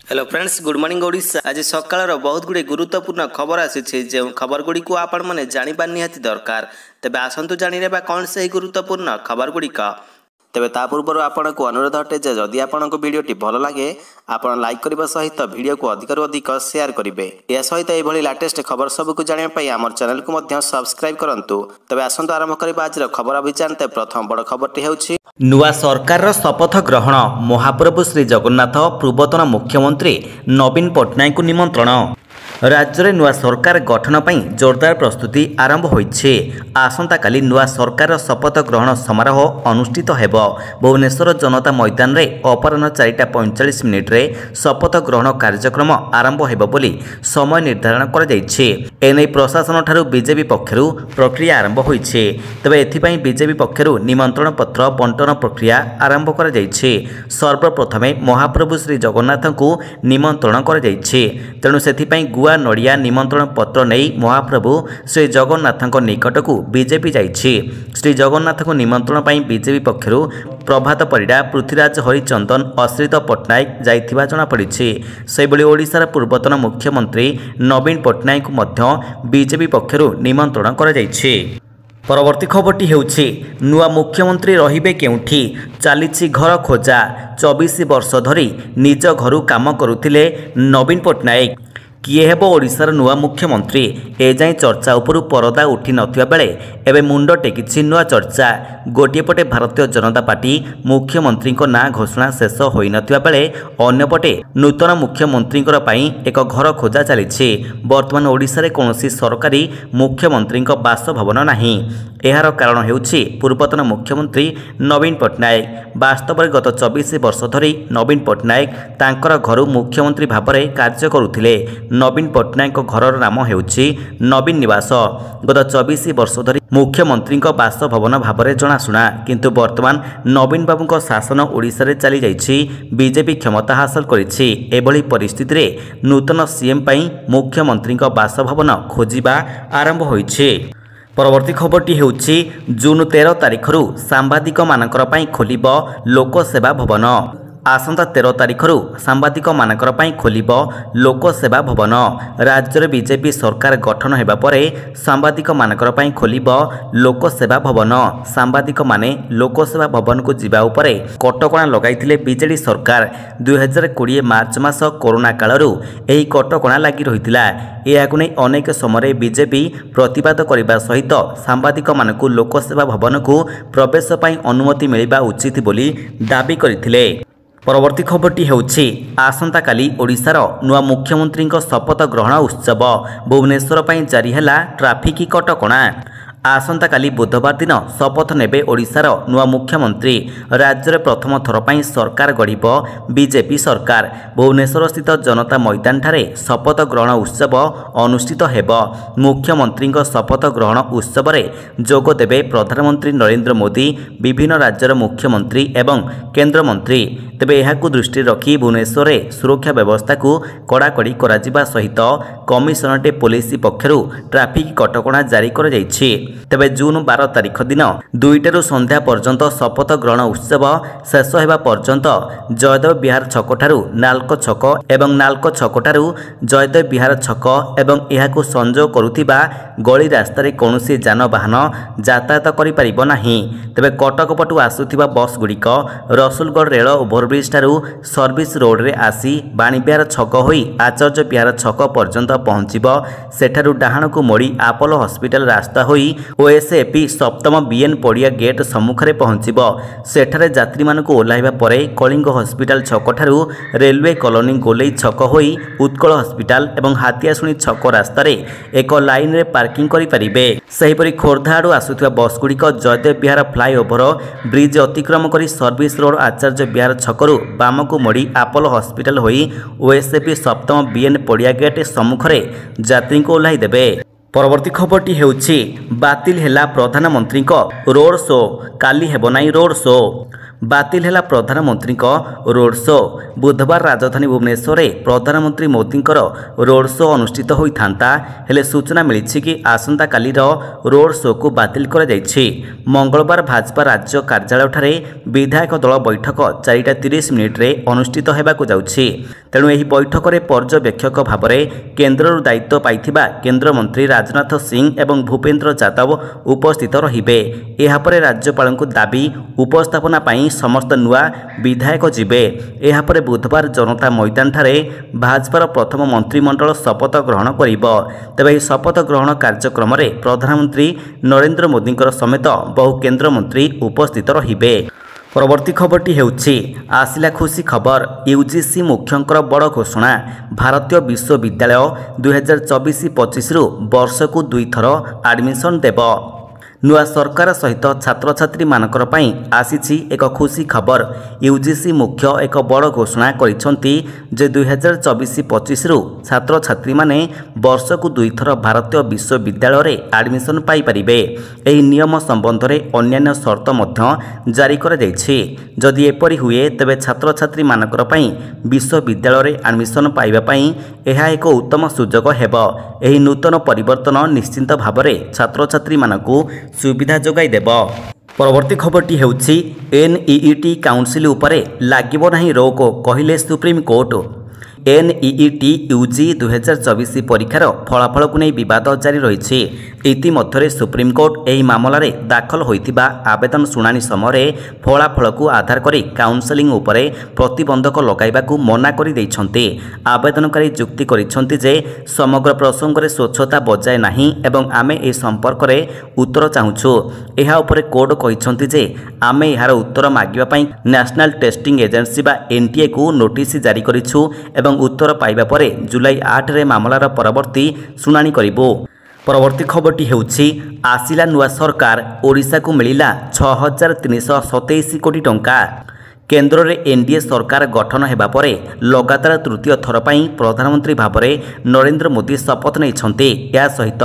Hello friends, good morning Odisha. आज सकाळ बहुत गुड़े गुरुत्वपूर्ण खबर आसी जो खबर गुड़ी को आपण मैंने जाना निहाती दरकार। तेबे आसतु जानी कौन से गुरुत्वपूर्ण खबर गुड़िक। तेबे ता पूर्व आपन को अनुरोध अटे जे जदि आपन को वीडियोटी भल लगे आपन लाइक करने सहित वीडियो को अधिक शेयर करेंगे। यह सहित यह लेटेस्ट खबर सबको जानापी आम चैनल को सब्सक्राइब करूँ। तेबे आसतु आरंभ करबा आज खबर अभियान। तेबे प्रथम बड़ खबरटी होउछि नुआ सरकार शपथ ग्रहण। महाप्रभु श्री जगन्नाथ पूर्वतन मुख्यमंत्री नवीन पट्टनायक को निमंत्रण। राज्य में नुआ सरकार गठन पर जोरदार प्रस्तुति आरंभ होइछे। आसंता काली नुआ सरकार शपथ ग्रहण समारोह अनुष्ठित हेब। भुवनेश्वर जनता मैदान में अपराह्न 4:45 मिनिट्रे शपथ ग्रहण कार्यक्रम आरंभ हेब बोली समय निर्धारण कर जाइछे। एने प्रशासन ठारू बीजेपी पक्षरु प्रक्रिया आरंभ होइछे। तबे एथिपई बीजेपी पक्षरु निमंत्रण पत्र बंटन प्रक्रिया आरंभ कर जाइछे। सर्वप्रथमे महाप्रभु श्री जगन्नाथ को निमंत्रण कर जाइछे। तेणु सेथिपई गुआ नड़िया निमंत्रण पत्र नहीं महाप्रभु श्री जगन्नाथ निकट को बीजेपी जाइछि। श्री जगन्नाथ को निमंत्रण पर बीजेपी पक्षरु प्रभात परिडा, पृथ्वीराज हरिचंदन, अश्रित पट्टनायक जाइथिबा जणा पड़िछि। सेबळी ओडिशार पूर्वतन मुख्यमंत्री नवीन पट्टनायक को मध्य बीजेपी पक्षरु निमंत्रण कर जाइछि। परवर्ती खबरटी हेउछि नुआ मुख्यमंत्री रहिबे केउठी, चलीछि घर खोजा। 24 वर्ष धरी निज घरु काम करुथिले नवीन पट्टनायक। किए हेब ओडिशार नुआ मुख्यमंत्री एजाई चर्चा उपरु परदा उठी नथिबा बेले एबे मुंड टेकिछि नुआ चर्चा। गोटे पटे भारतीय जनता पार्टी मुख्यमंत्री ना घोषणा शेष होई नथिबा बेले अन्यपटे नूतन मुख्यमंत्री एक घर खोजा चलीछि। वर्तमान ओडिशा रे कोनोसी सरकारी मुख्यमंत्री बासभवन नाही। एहार कारण हेउछि पूर्वतन मुख्यमंत्री नवीन पट्टनायक। वास्तव में गत 24 वर्ष धरी नवीन पट्टनायक तांकर घर मुख्यमंत्री भाବରେ कार्य करुथिले। नवीन पट्टनायक घर नाम हेउछि नवीन निवास। गत 24 वर्ष धरी मुख्यमंत्री बासभवन भाବରେ जनाशुना, किंतु वर्तमान नवीन बाबू शासन ओडिशा रे चली जाइछि। बीजेपी क्षमता हासिल करिछि। एभली परिस्थिति रे नूतन सीएम पई मुख्यमंत्री बासभवन खोजिबा आरंभ होइछि। परवर्ती खबरटी हेउछि जून 13 तारिखरु सांबादिक मानकर पई खोलिब लोकसेवा भवन। आसंता 13 तारिखरु सांबादिक मानकर पई खोलिब लोकसेवा भवन। राज्य में बीजेपी सरकार गठन हेबा परे सांबादिक मानकर पई खोलिब लोकसेवा भवन। सांबादिक माने लोकसेवा भवन को जिबा उपरे कटकणा लगाइथिले बीजेडी सरकार। 2020 मार्च मास कोरोना कालरू एही कटकणा लागि रहितिला। एहाकु नै अनेक समय बीजेपी प्रतिवाद करने सहित सांबादिक मानकु लोकसेवा भवन को प्रवेश पई अनुमति मिलिबा उचित बोली दाबी करथिले। परवर्ती खबरटी हेउछि आसंता काली ओडिशार नुआ मुख्यमंत्री शपथ ग्रहण उत्सव। भुवनेश्वर पई जारी हैला ट्राफिक कटकणा। आसंता काली बुधवार दिन शपथ नेबे ओडिशार नुआ मुख्यमंत्री। राज्य में प्रथम थर पई सरकार गढ़िब बीजेपी सरकार। भुवनेश्वर स्थित जनता मैदान ठारे शपथ ग्रहण उत्सव अनुष्ठित हेब। मुख्यमंत्री शपथ ग्रहण उत्सव रे जोग देबे प्रधानमंत्री नरेंद्र मोदी, विभिन्न राज्यर मुख्यमंत्री एवं केंद्र मंत्री। तेबे एहाकु दृष्टि रखी भुवनेश्वर रे सुरक्षा व्यवस्था को कड़ाकड़ी कराजिबा सहित कमिशनरेट पुलिस पक्षरु ट्राफिक कटकणा जारी कर जाइछि। तेबे जून 12 तारिख दिन 2टारू संध्या पर्यंत शपथ ग्रहण उत्सव शेष होगा पर्यंत जयदेव विहार छक ठारू नाल्को छक एवं नाल्को छक ठारू जयदेव विहार छक एवं एहाकु संजोग करुथिबा गली रास्ता रे कोनोसी जानवाहन यातायात करि परिबो नाही। तेबे कटक पटु आसुथिबा बस गुड़िक रसुलगढ़ रेल ओभरब्रिज ठारू सर्विस रोड रे आसी बाणीविहार छक होई आचार्य विहार छक पर्यंत पहुंचिबो। सेठारू डाहाणकु मोड़ी आपोलो हॉस्पिटल रास्ता होई ओएसएपी सप्तम बीएन पड़िया गेट सम्मुखरे पहुंचिबो। सेठारे यात्री मानकु ओल्हाइबा परे कलिंग हॉस्पिटल छक ठारू रेलवे कॉलोनी गोलेई छक होई उत्कल हॉस्पिटल एवं हातियाशुणी छक रास्ता रे एक लाइन रे पार्किंग करि परिबे। सेहिपरि खोर्धा आडू आसुथिबा बस गुड़िक जयदेव विहार फ्लाईओवर ब्रिज अतिक्रम करी सर्विस रोड आचार्य विहार छकरू बामकु मोड़ी आपोलो हॉस्पिटल होई ओएसएपी सप्तम बीएन पड़िया गेट सम्मुखरे यात्री को ओल्हाई देबे। परवर्ती खबरटी हेउछि बातिल हेला प्रधानमंत्री रोड शो। काली हेब नाई रोड शो। बातिल है प्रधानमंत्री रोड शो। बुधवार राजधानी भुवनेश्वर में प्रधानमंत्री मोदी रोड शो अनुष्ठित होता हेले सूचना मिली कि आसंता काली रोड शो को बातिल कर मंगलवार भाजपा राज्य कार्यालय विधायक दल बैठक 4:30 मिनिट्रे अनुष्ठित होगाकू जाउछि। तेणु यह बैठक में पर्यवेक्षक भाव में केन्द्र दायित्व पाइथिबा केन्द्रमंत्री राजनाथ सिंह एवं भूपेन्द्र यादव उपस्थित रहिबे। एहापरे राज्यपाल दाबी उपस्थापना पाई समस्त नुआ विधायक जिबे। एहापरे बुधवार जनता मैदान ठारे भाजपार प्रथम मंत्रिमंडल शपथ ग्रहण करिबो। तेबे यह शपथ ग्रहण कार्यक्रम में प्रधानमंत्री नरेंद्र मोदी समेत बहु केन्द्रमंत्री उपस्थित रहिबे। परवर्ती खबरटी हेउछि आसिला खुशी खबर। यूजीसी मुख्यंकर बड़ घोषणा। भारतीय विश्वविद्यालय 2024-25 वर्षकू 2 थर एडमिशन देव। नुआ सरकार सहित छात्र छात्री मानकर पई आसीछि एक खुशी खबर। यूजीसी मुख्य एक बड़ घोषणा करिसंती जे 2024-25 छात्र छात्री माने वर्षकू 2 थर भारतीय विश्वविद्यालय रे एडमिशन पाई परिबे। एही नियम संबंध रे अन्यान्य शर्त मध्य जारी कर दैछि। जदि एपरि हुए तबे छात्र छात्री मानकर पई विश्वविद्यालय रे एडमिशन पाइबा पई एहा एक उत्तम सुजोग हेबो। एही नूतन परिवर्तन निश्चित भाव में छात्र छात्री मानकू सुविधा जोगाई देब। परवर्ती खबरटी हेउछि एनईईटी काउंसिल उपरे लागिबो नाही रोक कहिले सुप्रीम कोर्ट। एनईईटी यूजी 2024 परीक्षार फलाफल को नहीं विवाद जारी रही। इतिमध्य सुप्रीम कोर्ट यह मामलें दाखल होइतिबा आवेदन शुणाणी समय फलाफल को आधार करी काउंसेलिंग उपरे प्रतिबंधक लगाइबाकू मना करि दैछन्ते। आवेदनकारी जुक्ति करिसन्ते जे समग्र प्रसंग में स्वच्छता बजाय नाही एवं आमे ए संपर्क में उत्तर चाहूछु। एहा उपरे कोर्ट कहिसन्ते जे आमे एहार उत्तर मागिबा पई नेशनल टेस्टिंग एजेंसी बा एनटीए को नोटिस जारी करिछु एवं उत्तर पाइबा परे जुलाई 8 रे मामलार परवर्ती शुणाणी करिबो। परवर्ती खबरटी हेउछि आसिला नुआ सरकार। ओडिशा को मिलिला 6327 कोटी टंका। केन्द्र में एनडीए सरकार गठन हेबा परे लगातार तृतीय थर पई प्रधानमंत्री भावरे नरेंद्र मोदी शपथ नहीं। या सहित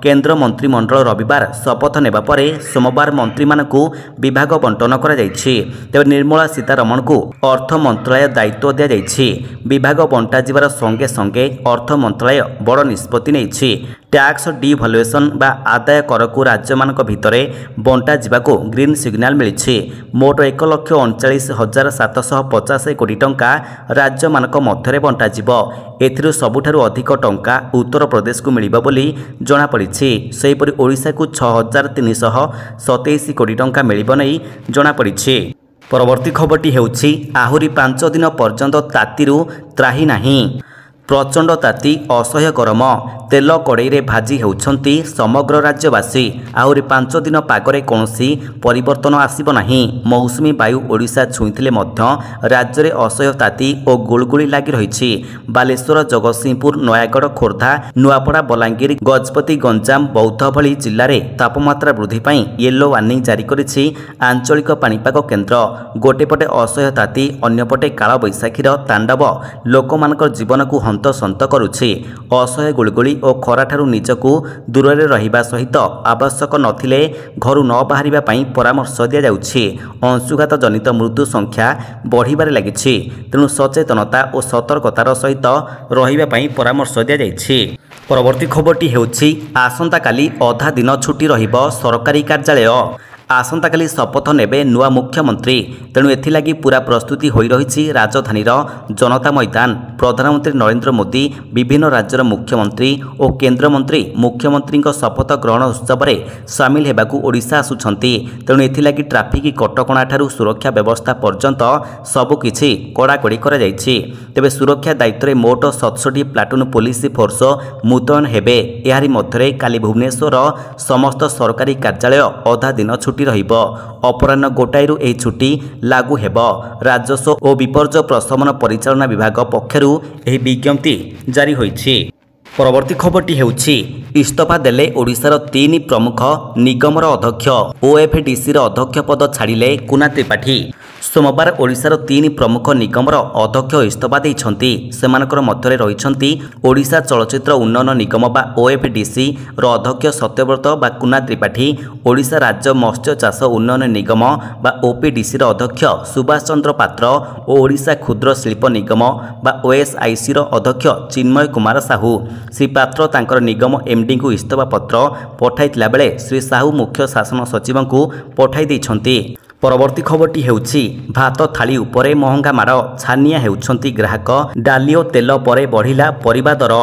केन्द्र मंत्रिमंडल रविवार शपथ नेबा परे सोमवार मंत्री मानकू विभाग बंटन करा जायछि। तेबे निर्मला सीतारमण को अर्थ मंत्रालय दायित्व दिया जायछि। विभाग बंटा जिबार संगे संगे अर्थ मंत्रालय बड़ निष्पत्ति नेछि। टैक्स डिभल्युएसन बा आदाय कर को राज्य मानक भितरे बंटा जिबाको ग्रीन सिग्नाल मिलिछि। मोट 1,39,750 कोटी टंका राज्य मानक मध्यरे बंटा जिवो। एथिरु सबुठारु अधिक टंका उत्तर प्रदेश को मिलिबो बोली जणा पड़िछि। सेहिपरि ओडिशा को 6,327 कोटी टंका मिलिबो नै जणा पड़िछि। परवर्ती खबरटी हेउछि आहुरी 5 दिन पर्यंत तातीरु त्राही नाही। प्रचंड ताती असह्य गरम तेल कड़े भाजी होउछंती समग्र राज्यवासी। आहुरी 5 दिन पागरे कौनसी परिवर्तन आसिबो नाही। मौसुमी वायु ओडिशा छुईथिले मध्य राज्य में असह्य ताती और गुलगुली लगी रही। बालेश्वर जगतसिंहपुर नयागढ़ खोर्धा नुआपड़ा बलांगीर गजपति गंजाम बौद्ध भली जिले में तापमात्रा वृद्धि पाई येलो वार्निंग जारी करिछि आंचलिक पाणीपाग केन्द्र। गोटेपटे असह्य ताती अन्यपटे काल बैशाखीर तांडव लोकमानकर जीवन को हंतसंत करुछि। असह्य गुलगुली और खरा ठारू निजकू दूर में रहिबा सहित आवश्यक नथिले घरू न बाहरिबा पई परामर्श दिया जाउछि। अंशुघात जनित मृत्यु संख्या बढ़िबारे लागिछि। तेणु सचेतनता और सतर्कतार सहित रहिबा पई परामर्श दिया जाइछि। परवर्ती खबरटी हेउछि आसंता काली अधा दिन छुट्टी रहिबो सरकारी कार्यालय। आसंता काली शपथ नेबे नुआ मुख्यमंत्री। तेणु एथिलागी पूरा प्रस्तुति होई रहिछि राजधानीर जनता मैदान। प्रधानमंत्री नरेंद्र मोदी विभिन्न राज्यर मुख्यमंत्री और केन्द्रमंत्री मुख्यमंत्री शपथ ग्रहण उत्सव में सामिल हेबाकू ओडिशा आसुछंती। तेणु एथिलागी ट्राफिक कटकणा ठारू सुरक्षा व्यवस्था पर्यंत सबकिछि कड़ाकड़ी करा जायछि। तेबे सुरक्षा दायित्व में मोट 67 प्लाटून पुलिस फोर्स मुतयन हेबे। एहारी मध्यरे काली भुवनेश्वर समस्त सरकारी कार्यालय अधा दिन छुट्टी रहिबो। अपराह्न 1टायरू एही छुट्टी लागू हेबो। राजस्व और विपर्य प्रशमन परिचालना विभाग पक्षरु एही विज्ञप्ति जारी होईछि। परवर्ती खबरटी हेउछि इस्तफा देले ओडिशार 3 प्रमुख निगमर अध्यक्ष। ओएफडीसी अध्यक्ष पद छाड़िले कुना त्रिपाठी। सोमवार ओडिशार 3 प्रमुख निगमर अध्यक्ष इस्तीफा देइछन्ति। सेमानकर मध्यरे रहिछन्ति ओडिशा चलचित्र उन्नयन निगम बा ओएफडीसी रो अध्यक्ष सत्यव्रत बा कुना त्रिपाठी, ओडिशा राज्य मत्स्य चाष उन्नयन निगम बा ओपीडीसी रो अध्यक्ष सुभाष चंद्र पात्र और ओडिशा क्षुद्र शिल्प निगम बा ओएसआईसी रो अध्यक्ष चिन्मय कुमार साहू। श्री पात्र तांकर निगम एमडी को इस्तीफा पत्र पठाइतिला बेले श्री साहू मुख्य शासन सचिव को पठाई देइछन्ति। परवर्ती खबरटी हेउछि भात थाली उपरे महंगा माड़, छानिया हेउछन्ति ग्राहक। डाली और तेल परे बढ़िला परिबा दर,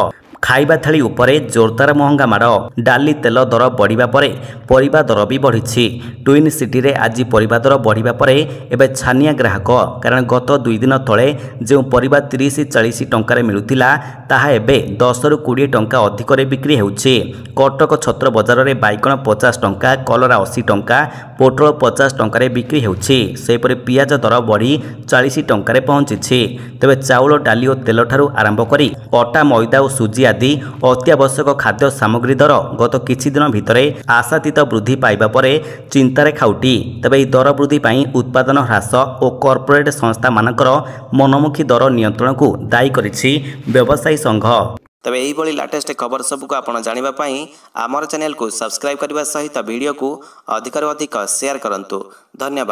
खाइबा थाली उपरे जोरदार महंगा माड़। डाली तेल दर बढ़िबा परे परिबा दर भी बढ़िछि। ट्विन सिटी रे आज परिबा दर बढ़िबा परे एबे छानिया ग्राहक, कारण गत 2 दिन तले जो परिबा 30-40 टंका मिलुतिला ताहा एबे 10 रु 20 टंका अधिक रे बिक्री हेउछि। कटक छत्र बजार रे बाइगण 50 टंका, कलरा 80 टंका, पोटल 50 टंका रे बिक्री हेउछि। सेपरे पियाज दर बढ़ी 40 टंका रे पहुंचिछि। तबे चाउल, डाली और तेल ठारू आरंभ करी अटा, मैदा और सुजी आदि अत्यावश्यक खाद्य सामग्री दर गत किछि दिन भितरे आशातीत वृद्धि पाइबा परे चिंतारे खाउटी। तबे दर वृद्धि पाई उत्पादन ह्रास और कॉर्पोरेट संस्था मानकर मनमुखी दर नियंत्रण को दायी करिछि व्यवसायी संघ। तबे एही भली लेटेस्ट खबर सबको आपण जानिबा पई हमर चैनल को सब्सक्राइब करबा सहित वीडियो को अधिक शेयर करंतु। धन्यवाद।